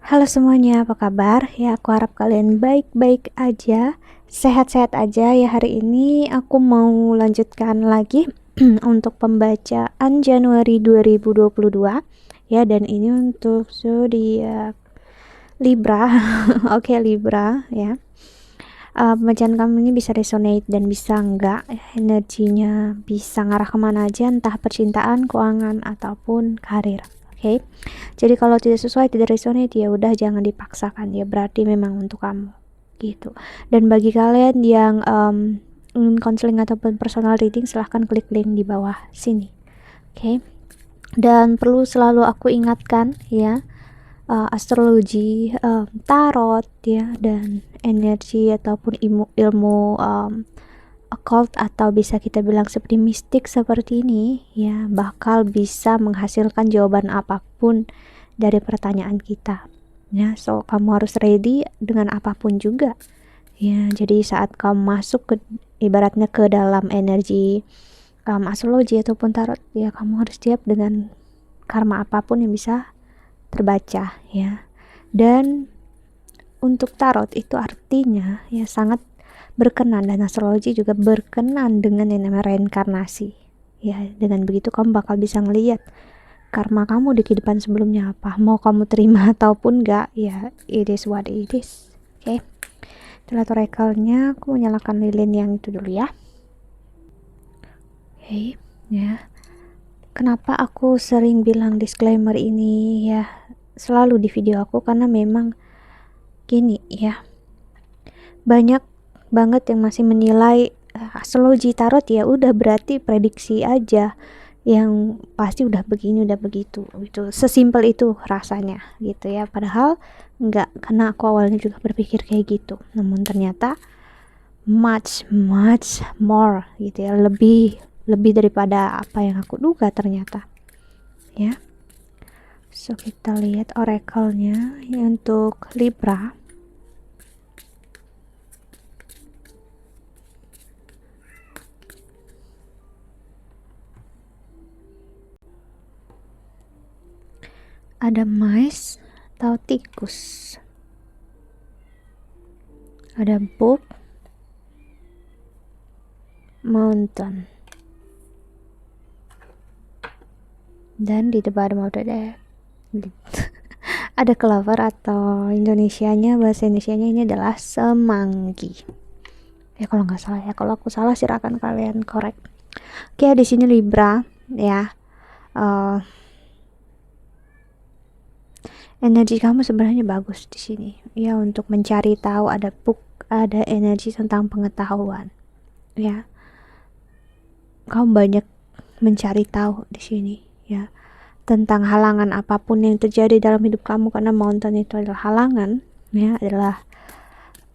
Halo semuanya, apa kabar? Ya, aku harap kalian baik-baik aja, sehat-sehat aja ya. Hari ini aku mau lanjutkan lagi untuk pembacaan Januari 2022 ya, dan ini untuk zodiak Libra. Oke, Libra ya. Pembacaan kamu ini bisa resonate dan bisa enggak, energinya bisa ngarah kemana aja, entah percintaan, keuangan, ataupun karir. Oke, jadi kalau tidak sesuai, tidak resonate, ya udah jangan dipaksakan, ya berarti memang untuk kamu gitu. Dan bagi kalian yang ingin counseling ataupun personal reading, silahkan klik link di bawah sini. Oke, dan perlu selalu aku ingatkan ya, astrologi, tarot ya, dan energi ataupun ilmu occult atau bisa kita bilang seperti mistik seperti ini ya, bakal bisa menghasilkan jawaban apapun dari pertanyaan kita ya. So kamu harus ready dengan apapun juga ya. Jadi saat kamu masuk ke ibaratnya ke dalam energi astrologi ataupun tarot ya, kamu harus siap dengan karma apapun yang bisa terbaca ya. Dan untuk tarot itu artinya ya sangat berkenan, dan astrologi juga berkenan dengan yang namanya reinkarnasi ya. Dengan begitu kamu bakal bisa ngelihat karma kamu di kehidupan sebelumnya apa, mau kamu terima ataupun enggak ya, it is what it is. Oke, lihat oracle-nya. Aku menyalakan lilin yang itu dulu ya. Oke ya, kenapa aku sering bilang disclaimer ini ya selalu di video aku, karena memang gini ya, banyak banget yang masih menilai astrologi tarot ya udah berarti prediksi aja, yang pasti udah begini udah begitu gitu, sesimpel itu rasanya gitu ya. Padahal enggak, karena aku awalnya juga berpikir kayak gitu, namun ternyata much more gitu ya, lebih daripada apa yang aku duga ternyata ya. So kita lihat oracle-nya untuk Libra. Ada mice atau tikus, ada book, mountain, dan di depan mau ada ada clover, atau Indonesianya, bahasa Indonesianya ini adalah semanggi ya kalau nggak salah ya. Kalau aku salah silakan kalian korek. Oke, di sini Libra ya. Energi kamu sebenarnya bagus di sini ya, untuk mencari tahu. Ada book, ada energi tentang pengetahuan ya. Kamu banyak mencari tahu di sini ya, tentang halangan apapun yang terjadi dalam hidup kamu, karena mountain itu adalah halangan ya, adalah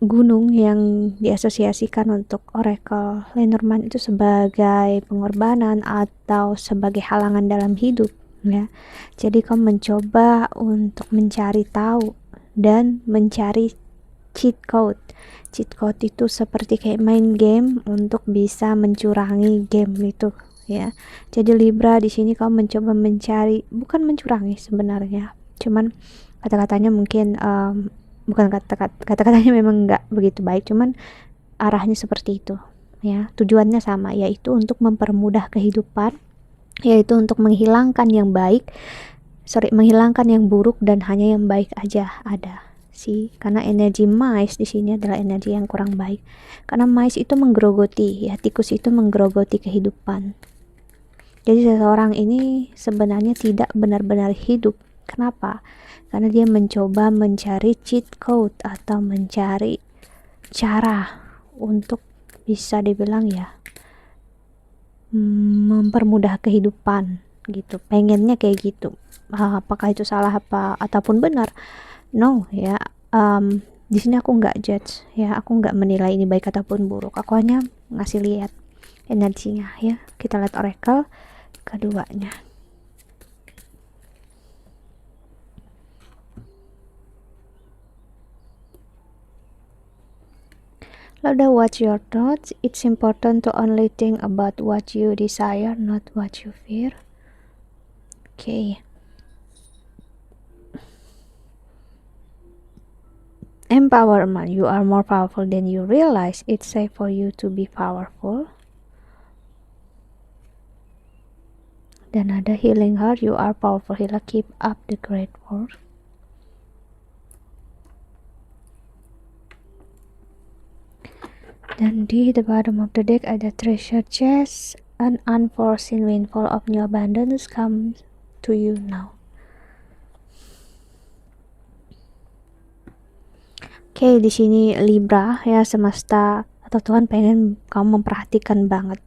gunung yang diasosiasikan untuk oracle Lenormand itu sebagai pengorbanan atau sebagai halangan dalam hidup ya. Jadi kamu mencoba untuk mencari tahu dan mencari cheat code. Cheat code itu seperti kayak main game untuk bisa mencurangi game itu ya. Jadi Libra di sini kamu mencoba mencari, bukan mencurangi sebenarnya, cuman kata-katanya mungkin bukan kata-katanya memang nggak begitu baik, cuman arahnya seperti itu ya. Tujuannya sama, yaitu untuk mempermudah kehidupan, yaitu untuk menghilangkan yang menghilangkan yang buruk dan hanya yang baik aja ada sih. Karena energi mice di sini adalah energi yang kurang baik, karena mice itu menggerogoti ya, tikus itu menggerogoti kehidupan. Jadi seseorang ini sebenarnya tidak benar-benar hidup. Kenapa? Karena dia mencoba mencari cheat code atau mencari cara untuk bisa dibilang ya mempermudah kehidupan gitu, pengennya kayak gitu. Apakah itu salah apa ataupun benar? No ya. Di sini aku nggak judge ya, aku nggak menilai ini baik ataupun buruk, aku hanya ngasih lihat energinya ya. Kita lihat oracle keduanya. Lalu, what's your thoughts? It's important to only think about what you desire, not what you fear. Okay. empowerment, you are more powerful than you realize. It's safe for you to be powerful. Dan ada healing heart, you are powerful healer, keep up the great work. Dan di the bottom of the deck ada treasure chest, an unforeseen windfall of new abundance comes to you now. Oke, di sini Libra ya, semesta atau Tuhan pengen kamu memperhatikan banget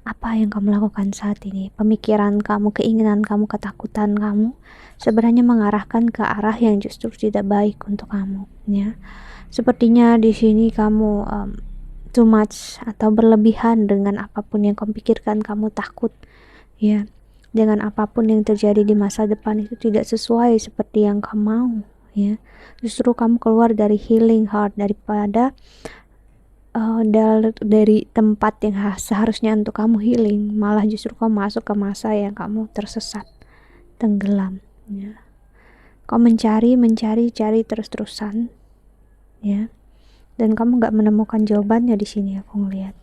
apa yang kamu lakukan saat ini. Pemikiran kamu, keinginan kamu, ketakutan kamu sebenarnya mengarahkan ke arah yang justru tidak baik untuk kamu ya. Sepertinya di sini kamu too much atau berlebihan dengan apapun yang kamu pikirkan, kamu takut ya dengan apapun yang terjadi di masa depan itu tidak sesuai seperti yang kamu mau ya. Justru kamu keluar dari healing heart, daripada dari tempat yang seharusnya untuk kamu healing, malah justru kamu masuk ke masa yang kamu tersesat, tenggelam ya. Kamu mencari terus-terusan ya, dan kamu gak menemukan jawabannya di sini aku ngelihat.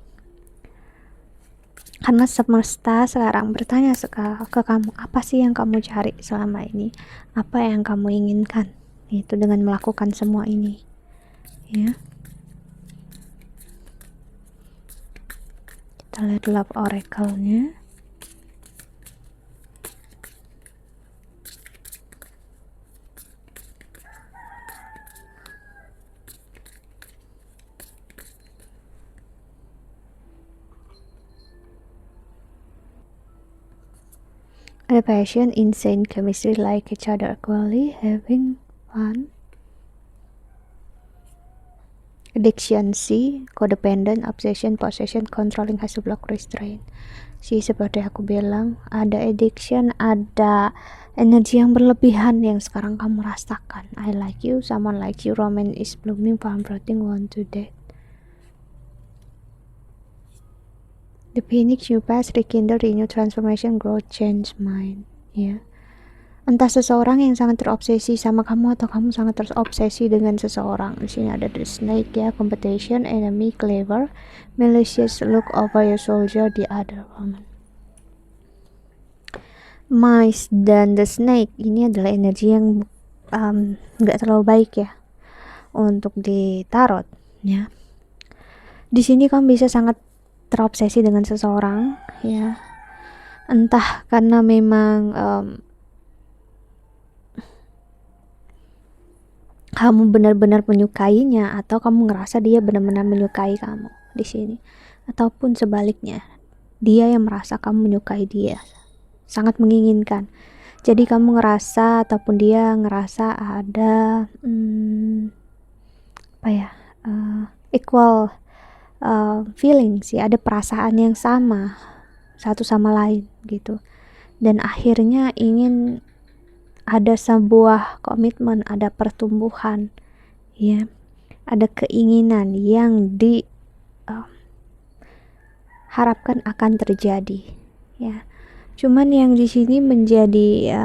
Karena semesta sekarang bertanya ke kamu, apa sih yang kamu cari selama ini, apa yang kamu inginkan itu dengan melakukan semua ini ya. Kita lihat love oracle-nya. Ada passion, insane chemistry, like each other equally, having fun. Addiction C, codependent, obsession, possession, controlling, has to block, restraint. C, seperti aku bilang, ada addiction, ada energi yang berlebihan yang sekarang kamu rasakan. I like you, someone like you, romance is blooming, farm rotting, want to date. The Phoenix, you pass, rekindle, renew, transformation, growth, change mind ya. Entah seseorang yang sangat terobsesi sama kamu atau kamu sangat terobsesi dengan seseorang. Di sini ada the snake ya, competition, enemy, clever, malicious, look over your soldier, the other woman. Mice dan the snake ini adalah energi yang nggak terlalu baik ya untuk di tarot ya. Di sini kamu bisa sangat terobsesi dengan seseorang ya, entah karena memang kamu benar-benar menyukainya atau kamu ngerasa dia benar-benar menyukai kamu di sini, ataupun sebaliknya dia yang merasa kamu menyukai dia, sangat menginginkan. Jadi kamu ngerasa ataupun dia ngerasa ada equal feelings ya, ada perasaan yang sama satu sama lain gitu, dan akhirnya ingin ada sebuah komitmen, ada pertumbuhan ya, ada keinginan yang diharapkan akan terjadi ya. Cuman yang di sini menjadi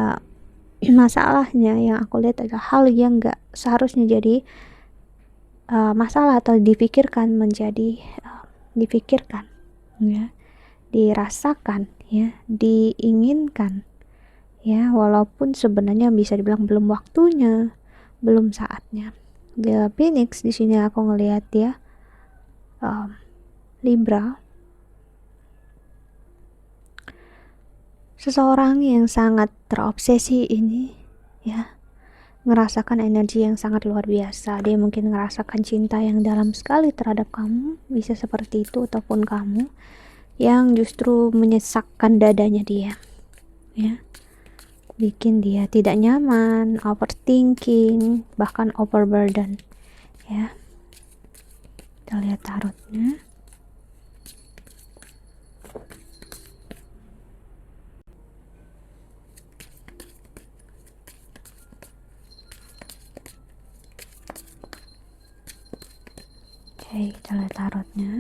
masalahnya yang aku lihat adalah hal yang gak seharusnya jadi masalah atau dipikirkan menjadi dipikirkan ya, dirasakan ya, diinginkan ya, walaupun sebenarnya bisa dibilang belum waktunya, belum saatnya. The Phoenix di sini aku ngelihat ya, Libra, seseorang yang sangat terobsesi ini ya, ngerasakan energi yang sangat luar biasa. Dia mungkin ngerasakan cinta yang dalam sekali terhadap kamu, bisa seperti itu, ataupun kamu yang justru menyesakkan dadanya dia ya, bikin dia tidak nyaman, overthinking, bahkan overburden ya. Kita lihat tarotnya. Oke, kita lihat tarotnya.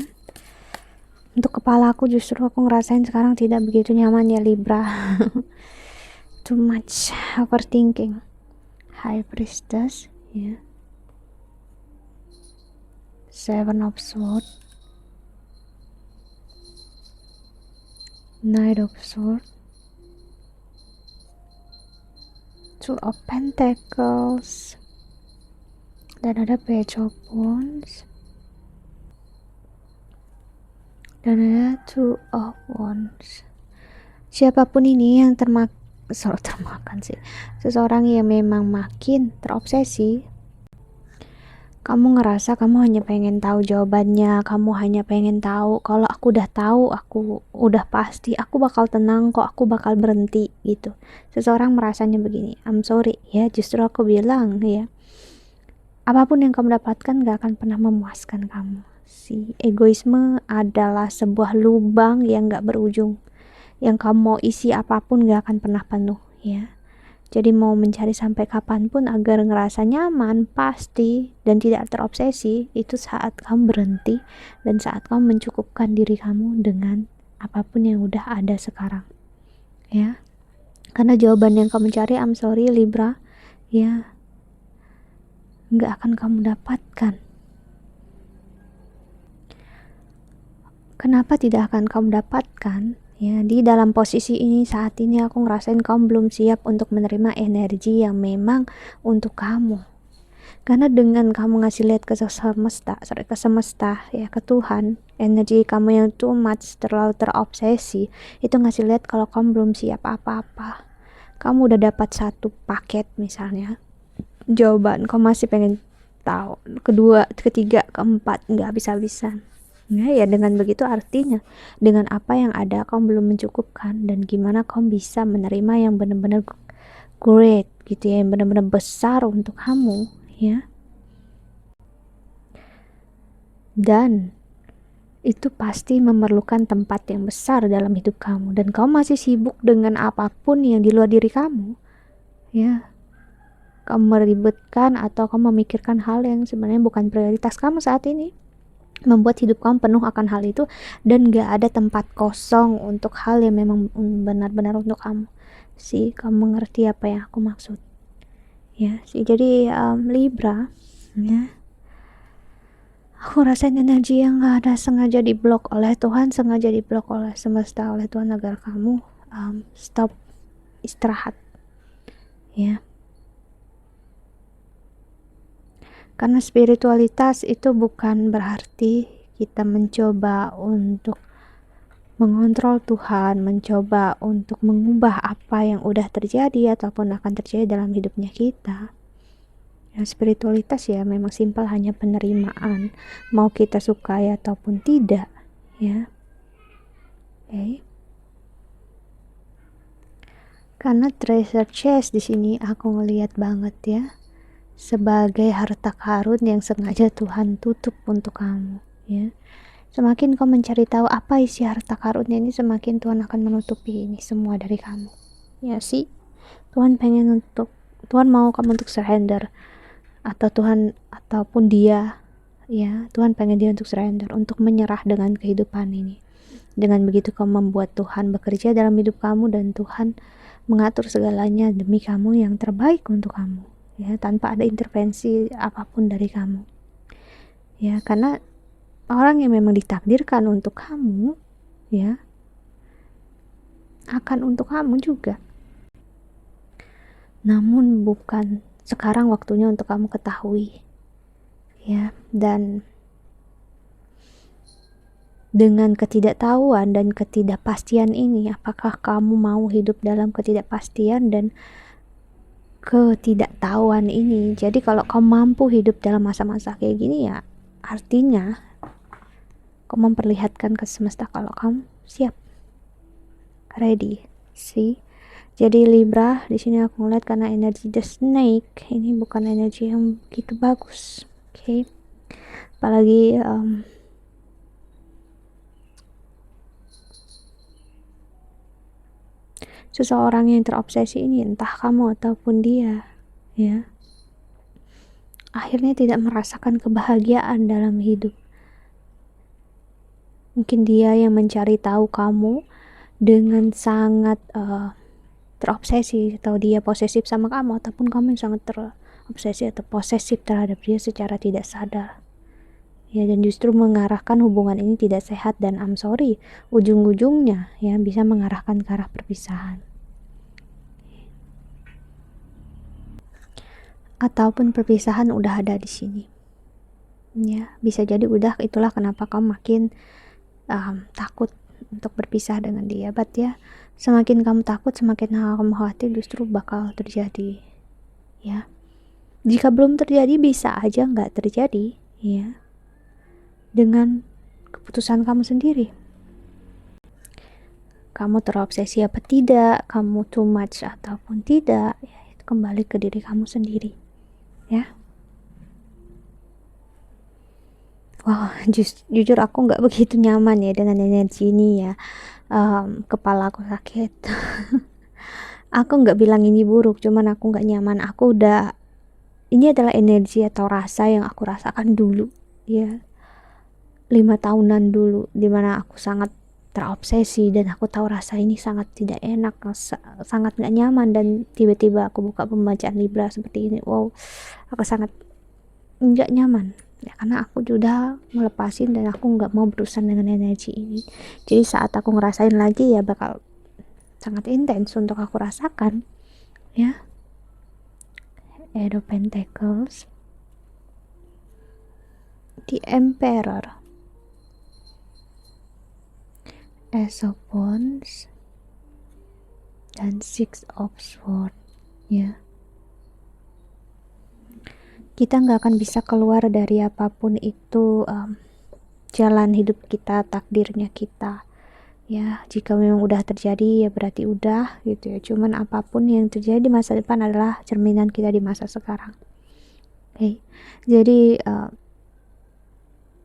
Untuk kepala aku justru aku ngerasain sekarang tidak begitu nyaman ya Libra. Too much overthinking. High Priestess ya. Seven of Swords, Knight of Swords, Two of Pentacles, dan ada Page of Wands, dan ada Two of Wands. Siapapun ini yang termakan sih, seseorang yang memang makin terobsesi. Kamu ngerasa kamu hanya pengen tahu jawabannya, kamu hanya pengen tahu, kalau aku udah tahu, aku udah pasti, aku bakal tenang kok, aku bakal berhenti gitu. Seseorang merasanya begini, I'm sorry ya, justru aku bilang ya, apapun yang kamu dapatkan gak akan pernah memuaskan kamu. Si egoisme adalah sebuah lubang yang gak berujung, yang kamu mau isi apapun gak akan pernah penuh ya. Jadi mau mencari sampai kapanpun agar ngerasa nyaman, pasti, dan tidak terobsesi, itu saat kamu berhenti dan saat kamu mencukupkan diri kamu dengan apapun yang udah ada sekarang. Ya. Karena jawaban yang kamu cari, I'm sorry Libra, ya, nggak akan kamu dapatkan. Kenapa tidak akan kamu dapatkan? Ya, di dalam posisi ini saat ini aku ngerasain kamu belum siap untuk menerima energi yang memang untuk kamu. Karena dengan kamu ngasih lihat ke semesta ya, ke Tuhan, energi kamu yang too much, terlalu terobsesi, itu ngasih lihat kalau kamu belum siap apa-apa. Kamu udah dapat satu paket misalnya, jawaban, kamu masih pengen tahu, kedua, ketiga, keempat, nggak habis-habisan. Ya, dengan begitu artinya dengan apa yang ada kamu belum mencukupkan, dan gimana kamu bisa menerima yang benar-benar great gitu ya, yang benar-benar besar untuk kamu ya. Dan itu pasti memerlukan tempat yang besar dalam hidup kamu, dan kamu masih sibuk dengan apapun yang di luar diri kamu ya. Kamu meribetkan atau kamu memikirkan hal yang sebenarnya bukan prioritas kamu saat ini, membuat hidup kamu penuh akan hal itu, dan gak ada tempat kosong untuk hal yang memang benar-benar untuk kamu sih. Kamu ngerti apa yang aku maksud ya sih. Jadi Libra ya, aku rasain energi yang gak ada sengaja diblok oleh Tuhan, sengaja diblok oleh semesta, oleh Tuhan, agar kamu stop, istirahat ya. Karena spiritualitas itu bukan berarti kita mencoba untuk mengontrol Tuhan, mencoba untuk mengubah apa yang udah terjadi ataupun akan terjadi dalam hidupnya kita. Ya, spiritualitas ya memang simpel, hanya penerimaan, mau kita sukai ataupun tidak ya. Okay. Karena treasure chest di sini aku ngelihat banget ya, sebagai harta karun yang sengaja Tuhan tutup untuk kamu ya. Semakin kau mencari tahu apa isi harta karunnya ini, semakin Tuhan akan menutupi ini semua dari kamu ya sih. Tuhan mau kamu untuk surrender, atau Tuhan ataupun dia ya, Tuhan pengen dia untuk surrender, untuk menyerah dengan kehidupan ini. Dengan begitu kamu membuat Tuhan bekerja dalam hidup kamu, dan Tuhan mengatur segalanya demi kamu yang terbaik untuk kamu ya, tanpa ada intervensi apapun dari kamu ya. Karena orang yang memang ditakdirkan untuk kamu ya, akan untuk kamu juga, namun bukan sekarang waktunya untuk kamu ketahui ya. Dan dengan ketidaktahuan dan ketidakpastian ini, apakah kamu mau hidup dalam ketidakpastian dan ketidaktahuan ini? Jadi kalau kamu mampu hidup dalam masa-masa kayak gini ya, artinya kamu memperlihatkan ke semesta kalau kamu siap, ready sih. Jadi Libra di sini aku ngeliat, karena energi the snake ini bukan energi yang begitu bagus, oke. Apalagi seseorang yang terobsesi ini, entah kamu ataupun dia ya, akhirnya tidak merasakan kebahagiaan dalam hidup. Mungkin dia yang mencari tahu kamu dengan sangat terobsesi, atau dia posesif sama kamu, ataupun kamu yang sangat terobsesi atau posesif terhadap dia secara tidak sadar ya, dan justru mengarahkan hubungan ini tidak sehat, dan I'm sorry, ujung-ujungnya ya bisa mengarahkan ke arah perpisahan. Ataupun perpisahan udah ada di sini. Ya, bisa jadi udah, itulah kenapa kamu makin takut untuk berpisah dengan dia. But ya, semakin kamu takut, semakin kamu khawatir, justru bakal terjadi. Ya, jika belum terjadi, bisa aja nggak terjadi. Ya, dengan keputusan kamu sendiri. Kamu terobsesi apa tidak, kamu too much ataupun tidak, ya, itu kembali ke diri kamu sendiri. Ya. Wah, jujur aku nggak begitu nyaman ya dengan energi ini ya. Kepala aku sakit. Aku nggak bilang ini buruk, cuman aku nggak nyaman. Ini adalah energi atau rasa yang aku rasakan dulu ya, 5 tahunan dulu, dimana aku sangat terobsesi dan aku tahu rasa ini sangat tidak enak, sangat nggak nyaman, dan tiba-tiba aku buka pembacaan Libra seperti ini, wow, aku sangat nggak nyaman ya, karena aku sudah ngelepasin dan aku nggak mau berurusan dengan energi ini. Jadi saat aku ngerasain lagi ya bakal sangat intens untuk aku rasakan ya. Eight of Pentacles, the Emperor, Ace of Wands, dan Six of Swords ya. Kita nggak akan bisa keluar dari apapun itu, jalan hidup kita, takdirnya kita ya. Jika memang udah terjadi ya berarti udah gitu ya. Cuman apapun yang terjadi di masa depan adalah cerminan kita di masa sekarang. Oke. Jadi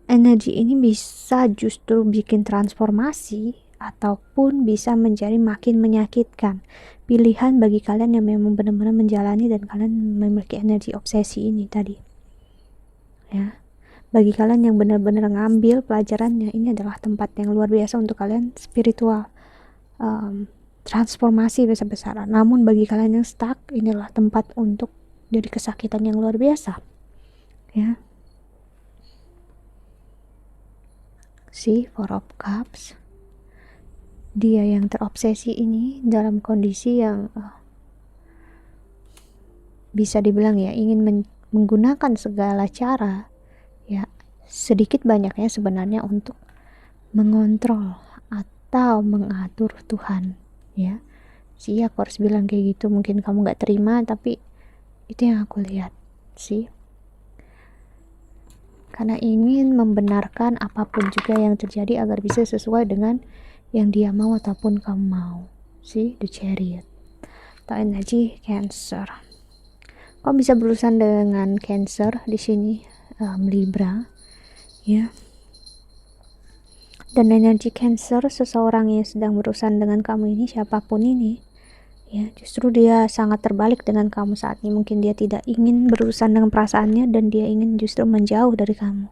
energi ini bisa justru bikin transformasi ataupun bisa menjadi makin menyakitkan. Pilihan bagi kalian yang memang benar-benar menjalani dan kalian memiliki energi obsesi ini tadi ya. Bagi kalian yang benar-benar ngambil pelajarannya, ini adalah tempat yang luar biasa untuk kalian spiritual, transformasi besar-besaran. Namun bagi kalian yang stuck, inilah tempat untuk jadi kesakitan yang luar biasa ya. See, Four of Cups, dia yang terobsesi ini dalam kondisi yang bisa dibilang ya ingin menggunakan segala cara ya, sedikit banyaknya sebenarnya untuk mengontrol atau mengatur Tuhan ya. Sih, aku harus bilang kayak gitu, mungkin kamu gak terima, tapi itu yang aku lihat sih, karena ingin membenarkan apapun juga yang terjadi agar bisa sesuai dengan yang dia mau ataupun kamu mau sih. The Chariot atau energi Cancer. Kau bisa berurusan dengan Cancer di sini, Libra ya. Dan energi Cancer, seseorang yang sedang berurusan dengan kamu ini, siapapun ini ya, justru dia sangat terbalik dengan kamu saat ini. Mungkin dia tidak ingin berurusan dengan perasaannya dan dia ingin justru menjauh dari kamu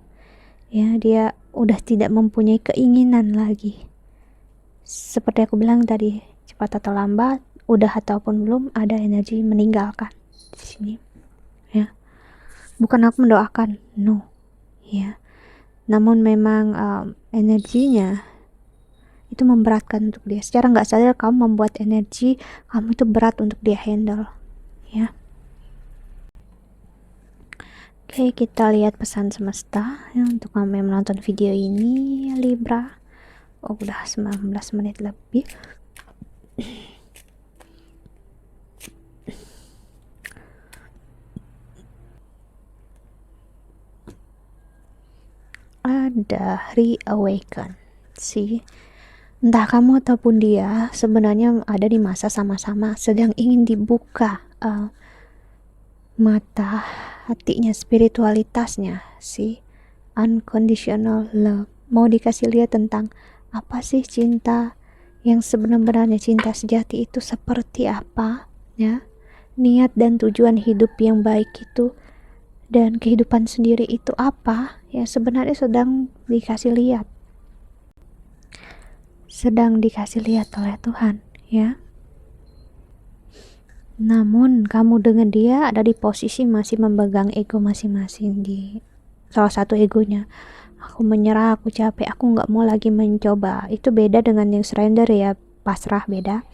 ya. Dia udah tidak mempunyai keinginan lagi. Seperti aku bilang tadi, cepat atau lambat, udah ataupun belum, ada energi meninggalkan di sini ya. Bukan aku mendoakan, no ya, namun memang energinya itu memberatkan untuk dia. Secara nggak sadar kamu membuat energi kamu itu berat untuk dia handle ya. Oke, kita lihat pesan semesta ya, untuk kamu yang menonton video ini Libra. Oh, udah 19 menit lebih. Ada reawaken sih. Entah kamu ataupun dia sebenarnya ada di masa sama-sama sedang ingin dibuka mata hatinya, spiritualitasnya sih. Unconditional love, mau dikasih lihat tentang apa sih cinta yang sebenarnya, cinta sejati itu seperti apa ya. Niat dan tujuan hidup yang baik itu dan kehidupan sendiri itu apa ya, sebenarnya sedang dikasih lihat oleh Tuhan ya. Namun kamu dengan dia ada di posisi masih memegang ego masing-masing. Di salah satu egonya aku menyerah, aku capek, aku nggak mau lagi mencoba. Itu beda dengan yang surrender ya, pasrah, beda.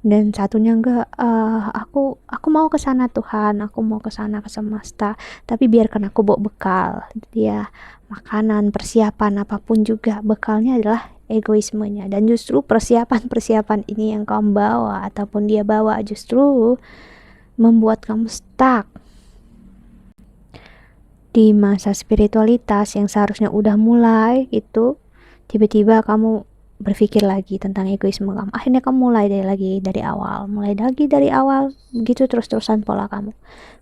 Dan satunya enggak, aku mau ke sana Tuhan, aku mau ke sana, ke semesta, tapi biarkan aku bawa bekal. Dia makanan, persiapan apapun juga, bekalnya adalah egoismenya. Dan justru persiapan-persiapan ini yang kamu bawa ataupun dia bawa justru membuat kamu stuck di masa spiritualitas yang seharusnya udah mulai gitu. Tiba-tiba kamu berpikir lagi tentang egoisme kamu, akhirnya kamu mulai dari awal begitu, terus-terusan pola kamu.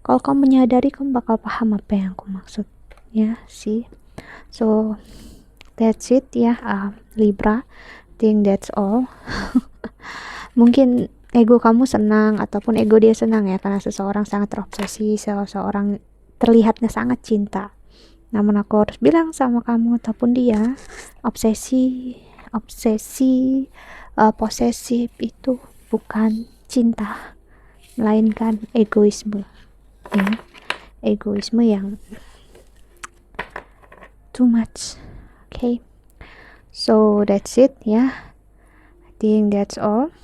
Kalau kamu menyadari, kamu bakal paham apa yang aku maksud ya sih. So that's it ya, Libra, think that's all. Mungkin ego kamu senang ataupun ego dia senang ya, karena seseorang sangat terobsesi, seseorang terlihatnya sangat cinta. Namun aku harus bilang sama kamu ataupun dia, obsesi posesif itu bukan cinta, melainkan egoisme ya. Egoisme yang too much. Okay, so that's it ya. I think that's all.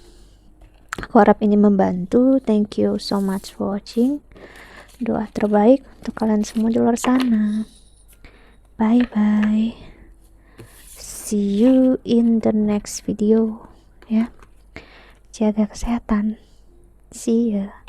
Aku harap ini membantu. Thank you so much for watching. Doa terbaik untuk kalian semua di luar sana. Bye bye. See you in the next video ya. Jaga kesehatan. See ya.